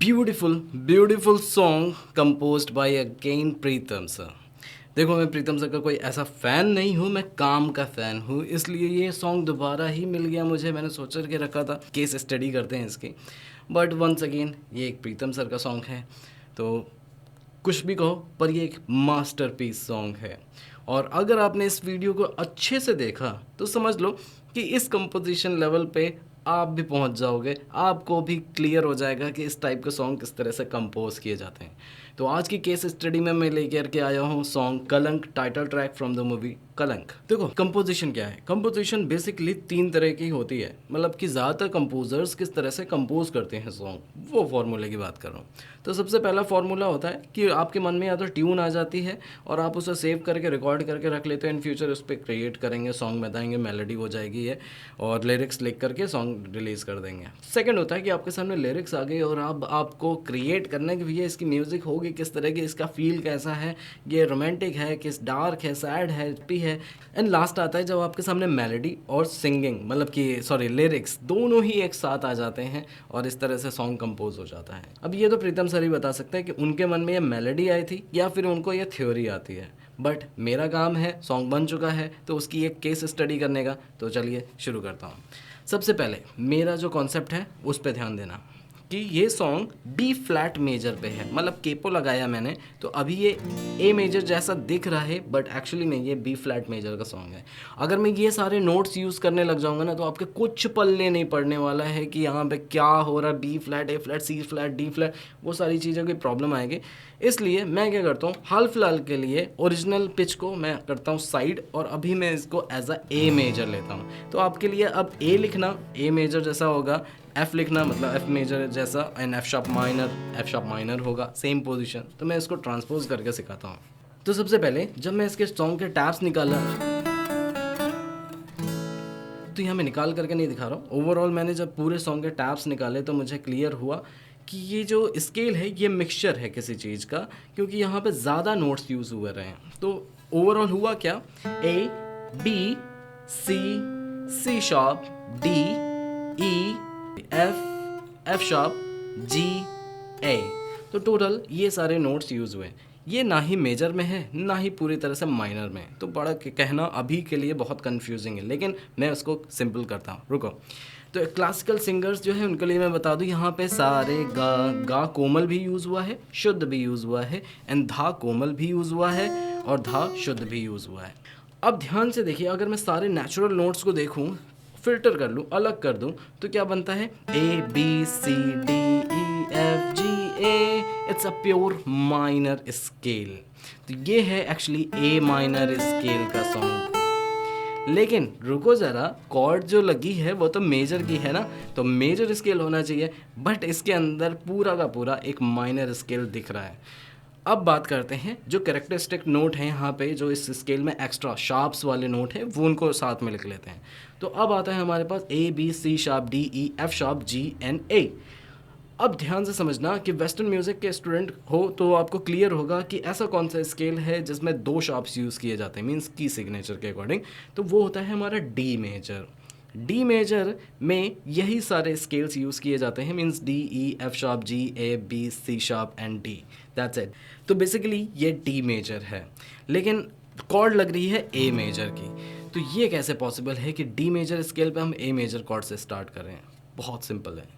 Beautiful song composed bye again प्रीतम sir. देखो, मैं प्रीतम sir का कोई ऐसा फ़ैन नहीं हूँ, मैं काम का फ़ैन हूँ, इसलिए ये सॉन्ग दोबारा ही मिल गया मुझे। मैंने सोच के रखा था केस स्टडी करते हैं इसकी, बट वंस अगेन ये एक प्रीतम सर का सॉन्ग है, तो कुछ भी कहो पर ये एक मास्टरपीस सॉन्ग है। और अगर आपने इस वीडियो को अच्छे से देखा तो समझ लो कि इस कंपोजिशन लेवल पे आप भी पहुंच जाओगे, आपको भी क्लियर हो जाएगा कि इस टाइप के सॉन्ग किस तरह से कंपोज किए जाते हैं। तो आज की केस स्टडी में मैं लेकर के आया हूँ सॉन्ग कलंक, title track from the movie कलंक। देखो, कंपोजिशन क्या है? कंपोजिशन बेसिकली 3 तरह की होती है, मतलब कि ज़्यादातर कंपोजर्स किस तरह से कंपोज करते हैं सॉन्ग, वो फार्मूले की बात कर रहा हूँ। तो सबसे पहला फार्मूला होता है कि आपके मन में या तो ट्यून आ जाती है और आप उसे सेव करके रिकॉर्ड करके रख लेते हैं, इन फ्यूचर उस पर क्रिएट करेंगे, सॉन्ग बताएंगे, मेलोडी हो जाएगी है और लिरिक्स लिख करके सॉन्ग रिलीज़ कर देंगे। सेकंड होता है कि आपके सामने लिरिक्स आ गई और अब आपको क्रिएट करना है कि भैया इसकी म्यूज़िक होगी किस तरह की, इसका फील कैसा है, ये रोमांटिक है, किस डार्क है, सैड है, हैप्पी है। एंड लास्ट आता है जब आपके सामने मेलोडी और सिंगिंग, मतलब कि सॉरी लिरिक्स दोनों ही एक साथ आ जाते हैं और इस तरह से सॉन्ग कंपोज हो जाता है। अब ये तो प्रीतम सर ही बता सकते हैं कि उनके मन में ये मेलोडी आई थी या फिर उनको ये थ्योरी आती है, बट मेरा काम है, सॉन्ग बन चुका है तो उसकी एक केस स्टडी करने का। तो चलिए शुरू करता हूँ। सबसे पहले मेरा जो कॉन्सेप्ट है उस पर ध्यान देना कि ये सॉन्ग बी फ्लैट मेजर पे है, मतलब केपो लगाया मैंने तो अभी ये ए मेजर जैसा दिख रहा है, बट एक्चुअली में ये बी फ्लैट मेजर का सॉन्ग है। अगर मैं ये सारे नोट्स यूज़ करने लग जाऊंगा ना तो आपके कुछ पल्ले नहीं पड़ने वाला है कि यहाँ पे क्या हो रहा है, बी फ्लैट, ए फ्लैट, सी फ्लैट, डी फ्लैट, वो सारी चीज़ों की प्रॉब्लम आएगी। इसलिए मैं क्या करता हूँ, हाल फिलहाल के लिए ओरिजिनल पिच को मैं करता हूँ साइड और अभी मैं इसको एज अ ए मेजर लेता हूँ। तो आपके लिए अब ए लिखना ए मेजर जैसा होगा, एफ लिखना मतलब एफ मेजर जैसा, एंड एफ शार्प माइनर होगा, सेम पोजीशन। तो मैं इसको ट्रांसपोज करके सिखाता हूँ। तो सबसे पहले जब मैं इसके सॉन्ग के टैप्स निकाला, तो यहाँ मैं निकाल करके नहीं दिखा रहा हूँ, ओवरऑल मैंने जब पूरे सॉन्ग के टैप्स निकाले तो मुझे क्लियर हुआ कि ये जो स्केल है ये मिक्सचर है किसी चीज़ का, क्योंकि यहाँ पे ज़्यादा नोट्स यूज़ हुए रहे हैं। तो ओवरऑल हुआ क्या, A B C, C sharp, D E, F sharp, G, A. तो टोटल ये सारे नोट्स यूज़ हुए। ये ना ही मेजर में है ना ही पूरी तरह से माइनर में, तो बड़ा कहना अभी के लिए बहुत कंफ्यूजिंग है, लेकिन मैं उसको सिंपल करता हूँ। रुको, तो क्लासिकल सिंगर्स जो है उनके लिए मैं बता दूँ, यहाँ पे सारे गा कोमल भी यूज़ हुआ है, शुद्ध भी यूज़ हुआ है, एंड धा कोमल भी यूज़ हुआ है और धा शुद्ध भी यूज़ हुआ है। अब ध्यान से देखिए, अगर मैं सारे नेचुरल नोट्स को देखूँ, फिल्टर कर लूँ, अलग कर दूँ, तो क्या बनता है, A B C D E F G A, it's a pure minor scale. तो ये है एक्चुअली ए माइनर स्केल का सॉन्ग। लेकिन रुको ज़रा, कॉर्ड जो लगी है वो तो मेजर की है ना, तो मेजर स्केल होना चाहिए, बट इसके अंदर पूरा का पूरा एक माइनर स्केल दिख रहा है। अब बात करते हैं जो कैरेक्टरिस्टिक नोट हैं यहाँ पे, जो इस स्केल में एक्स्ट्रा शार्प्स वाले नोट हैं, वो उनको साथ में लिख लेते हैं। तो अब आता है हमारे पास A B C sharp, D E F sharp, G and A. अब ध्यान से समझना कि वेस्टर्न म्यूज़िक के स्टूडेंट हो तो आपको क्लियर होगा कि ऐसा कौन सा स्केल है जिसमें 2 शार्प्स यूज़ किए जाते हैं, मीन्स की सिग्नेचर के अकॉर्डिंग। तो वो होता है हमारा डी मेजर। डी मेजर में यही सारे स्केल्स यूज़ किए जाते हैं, means D E F sharp, G A B C sharp and D, that's it. तो बेसिकली ये डी मेजर है, लेकिन कॉर्ड लग रही है ए मेजर की। तो ये कैसे पॉसिबल है कि डी मेजर स्केल पे हम ए मेजर कॉर्ड से स्टार्ट कर रहे हैं? बहुत सिंपल है,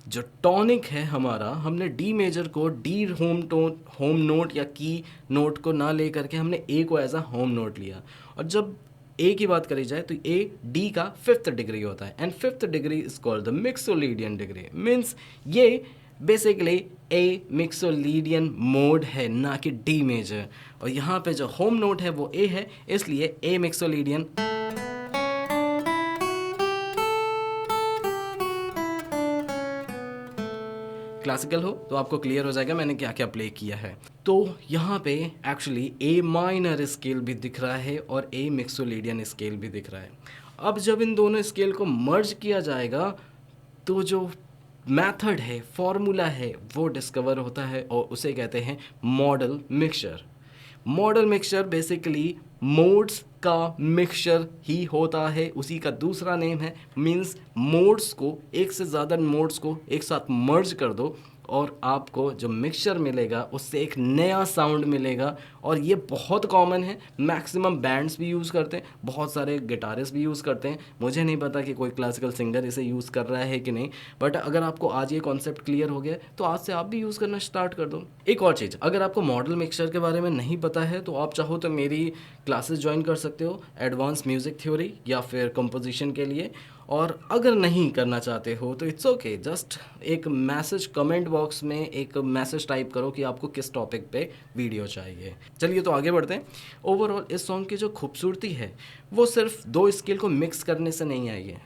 जो टॉनिक है हमारा, हमने डी मेजर को डी होम नोट या की नोट को ना ले करके हमने ए को एज अ होम नोट लिया। और जब ए की बात करी जाए तो ए डी का 5th डिग्री होता है, and 5th degree is called the mixolydian degree. Means ये बेसिकली ए मिक्सोलिडियन मोड है, ना कि डी मेजर। और यहाँ पे जो होम नोट है वो ए है, इसलिए ए मिक्सोलिडियन। क्लासिकल हो तो आपको क्लियर हो जाएगा मैंने क्या क्या प्ले किया है। तो यहाँ पे एक्चुअली ए माइनर स्केल भी दिख रहा है और ए मिक्सोलिडियन स्केल भी दिख रहा है। अब जब इन दोनों स्केल को मर्ज किया जाएगा तो जो मेथड है, फॉर्मूला है, वो डिस्कवर होता है और उसे कहते हैं model mixture. Model mixture basically modes का मिक्सचर ही होता है, उसी का दूसरा नेम है। मीन्स मोड्स को, एक से ज़्यादा मोड्स को एक साथ मर्ज कर दो और आपको जो मिक्सचर मिलेगा उससे एक नया साउंड मिलेगा। और ये बहुत कॉमन है, मैक्सिमम बैंड्स भी यूज़ करते हैं, बहुत सारे गिटारिस्ट भी यूज़ करते हैं। मुझे नहीं पता कि कोई क्लासिकल सिंगर इसे यूज़ कर रहा है कि नहीं, बट अगर आपको आज ये कॉन्सेप्ट क्लियर हो गया तो आज से आप भी यूज़ करना स्टार्ट कर दो। एक और चीज़, अगर आपको मॉडल मिक्सचर के बारे में नहीं पता है तो आप चाहो तो मेरी क्लासेस ज्वाइन कर सकते हो, एडवांस म्यूज़िक थ्योरी या फिर कंपोजिशन के लिए। और अगर नहीं करना चाहते हो तो इट्स ओके, जस्ट एक मैसेज कमेंट बॉक्स में एक मैसेज टाइप करो कि आपको किस टॉपिक पे वीडियो चाहिए। चलिए तो आगे बढ़ते हैं। ओवरऑल इस सॉन्ग की जो खूबसूरती है वो सिर्फ दो स्केल को मिक्स करने से नहीं आई है,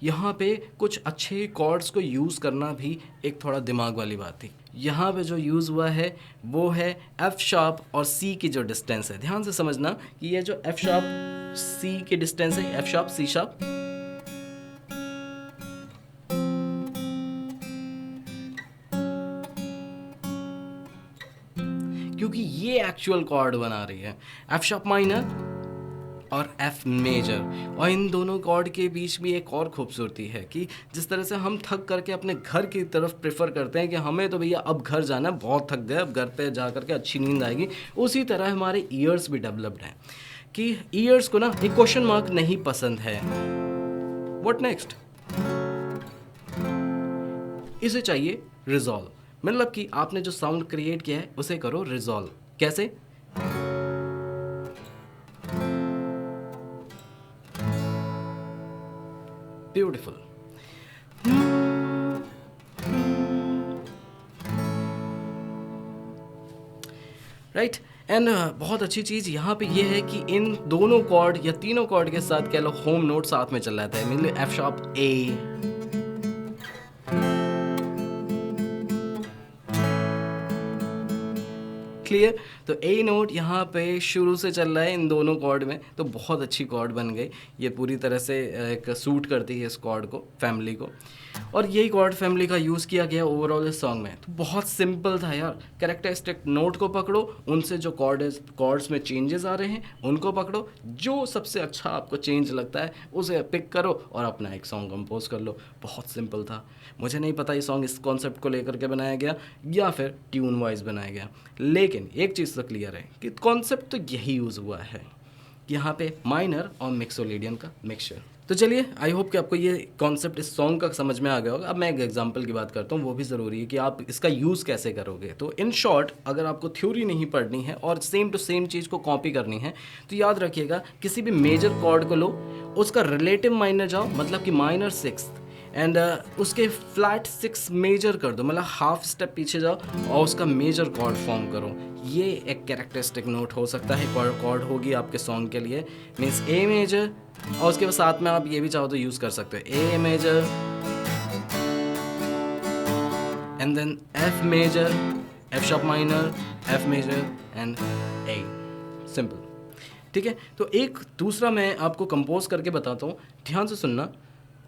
यहाँ पे कुछ अच्छे कॉर्ड्स को यूज़ करना भी एक थोड़ा दिमाग वाली बात थी। यहाँ पे जो यूज़ हुआ है वो है एफ शार्प और सी की जो डिस्टेंस है। ध्यान से समझना कि ये जो एफ शार्प सी की डिस्टेंस है, एफ शार्प सी शार्प, क्योंकि ये एक्चुअल कॉर्ड बना रही है, एफ शार्प माइनर और एफ मेजर। और इन दोनों कॉर्ड के बीच भी एक और खूबसूरती है कि जिस तरह से हम थक करके अपने घर की तरफ प्रेफर करते हैं कि हमें तो भैया अब घर जाना है, बहुत थक गए, अब घर पे जा करके अच्छी नींद आएगी, उसी तरह हमारे ईयर्स भी डेवलप्ड हैं कि ईयर्स को ना एक क्वेश्चन मार्क नहीं पसंद है, व्हाट नेक्स्ट, इसे चाहिए रिजॉल्व। मतलब कि आपने जो साउंड क्रिएट किया है उसे करो रिजॉल्व। कैसे? ब्यूटिफुल। राइट। एंड बहुत अच्छी चीज़ यहाँ पे ये है कि इन दोनों कॉर्ड या तीनों कॉर्ड के साथ कह लो होम नोट साथ में चल रहा है। मतलब एफ शार्प ए, क्लियर। तो ए नोट यहाँ पे शुरू से चल रहा है इन दोनों कॉर्ड में, तो बहुत अच्छी कॉर्ड बन गई। ये पूरी तरह से एक सूट करती है इस कॉर्ड को, फैमिली को, और यही कॉर्ड फैमिली का यूज़ किया गया ओवरऑल इस सॉन्ग में। तो बहुत सिंपल था यार, कैरेक्टरिस्टिक नोट को पकड़ो, उनसे जो कॉर्ड्स में चेंजेस आ रहे हैं उनको पकड़ो, जो सबसे अच्छा आपको चेंज लगता है उसे पिक करो और अपना एक सॉन्ग कंपोज कर लो। बहुत सिंपल था। मुझे नहीं पता ये सॉन्ग इस कॉन्सेप्ट को लेकर के बनाया गया या फिर ट्यून वाइज बनाया गया, लेकिन एक चीज़ तो क्लियर है कि कॉन्सेप्ट तो यही यूज़ हुआ है, यहाँ पे माइनर और मिक्सोलिडियन का मिक्सचर। तो चलिए, आई होप कि आपको ये कॉन्सेप्ट इस सॉन्ग का समझ में आ गया होगा। अब मैं एक एग्जांपल की बात करता हूँ, वो भी ज़रूरी है कि आप इसका यूज़ कैसे करोगे। तो इन शॉर्ट, अगर आपको थ्योरी नहीं पढ़नी है और सेम टू सेम चीज़ को कॉपी करनी है तो याद रखिएगा, किसी भी मेजर कॉर्ड को लो, उसका रिलेटिव माइनर जाओ, मतलब कि माइनर सिक्स, एंड उसके फ्लैट सिक्स मेजर कर दो, मतलब हाफ स्टेप पीछे जाओ और उसका मेजर कॉर्ड फॉर्म करो। ये एक कैरेक्टरिस्टिक नोट हो सकता है, कॉर्ड होगी आपके सॉन्ग के लिए, मीन्स ए मेजर, और उसके साथ में आप ये भी चाहो तो यूज़ कर सकते हो A major and then F major, F sharp minor, F major and A, simple. ठीक है। तो एक दूसरा मैं आपको कंपोज करके बताता हूँ, ध्यान से सुनना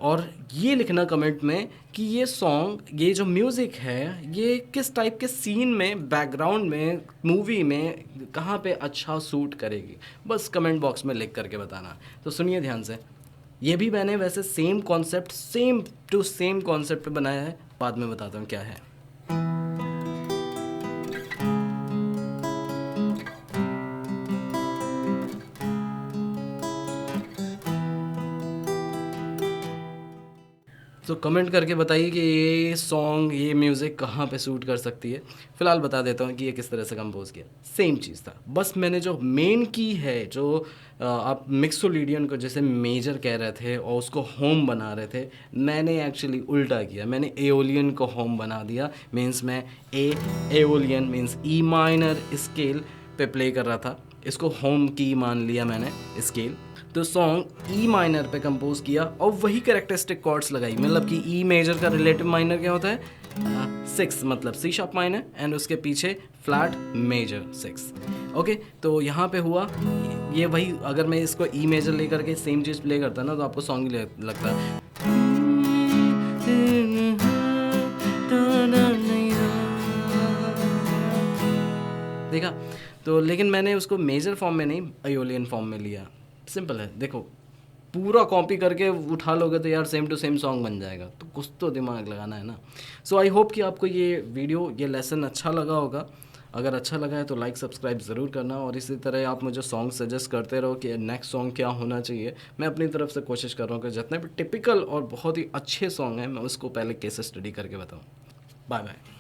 और ये लिखना कमेंट में कि ये सॉन्ग, ये जो म्यूज़िक है, ये किस टाइप के सीन में, बैकग्राउंड में, मूवी में कहाँ पे अच्छा सूट करेगी। बस कमेंट बॉक्स में लिख करके बताना। तो सुनिए ध्यान से, ये भी मैंने वैसे same concept, same to same concept पे बनाया है, बाद में बताता हूँ क्या है। तो कमेंट करके बताइए कि ये सॉन्ग, ये म्यूज़िक कहाँ पे सूट कर सकती है। फ़िलहाल बता देता हूँ कि ये किस तरह से कंपोज किया। सेम चीज़ था, बस मैंने जो मेन की है, जो आप मिक्सोलिडियन को जैसे मेजर कह रहे थे और उसको होम बना रहे थे, मैंने एक्चुअली उल्टा किया, मैंने एओलियन को होम बना दिया। मीन्स मैं aeolian means E minor scale पे प्ले कर रहा था, इसको होम की मान लिया मैंने स्केल। तो सॉन्ग ई माइनर पे कंपोज किया और वही कैरेक्टरिस्टिक कॉर्ड्स लगाई, मतलब कि ई मेजर का रिलेटिव माइनर क्या होता है, सिक्स, मतलब सी शार्प माइनर, एंड उसके पीछे फ्लैट मेजर सिक्स। ओके, तो यहाँ पे हुआ ये वही। अगर मैं इसको ई मेजर लेकर के सेम चीज़ प्ले करता ना तो आपको सॉन्ग लगता है। देखा? तो लेकिन मैंने उसको मेजर फॉर्म में नहीं, एओलियन फॉर्म में लिया। सिंपल है, देखो पूरा कॉपी करके उठा लोगे तो यार सेम टू सेम सॉन्ग बन जाएगा, तो कुछ तो दिमाग लगाना है ना। सो आई होप कि आपको ये वीडियो, ये लेसन अच्छा लगा होगा। अगर अच्छा लगा है तो लाइक सब्सक्राइब ज़रूर करना, और इसी तरह आप मुझे सॉन्ग सजेस्ट करते रहो कि नेक्स्ट सॉन्ग क्या होना चाहिए। मैं अपनी तरफ से कोशिश कर रहा हूँ कि जितने भी टिपिकल और बहुत ही अच्छे सॉन्ग हैं मैं उसको पहले केस स्टडी करके बताऊँ। Bye bye.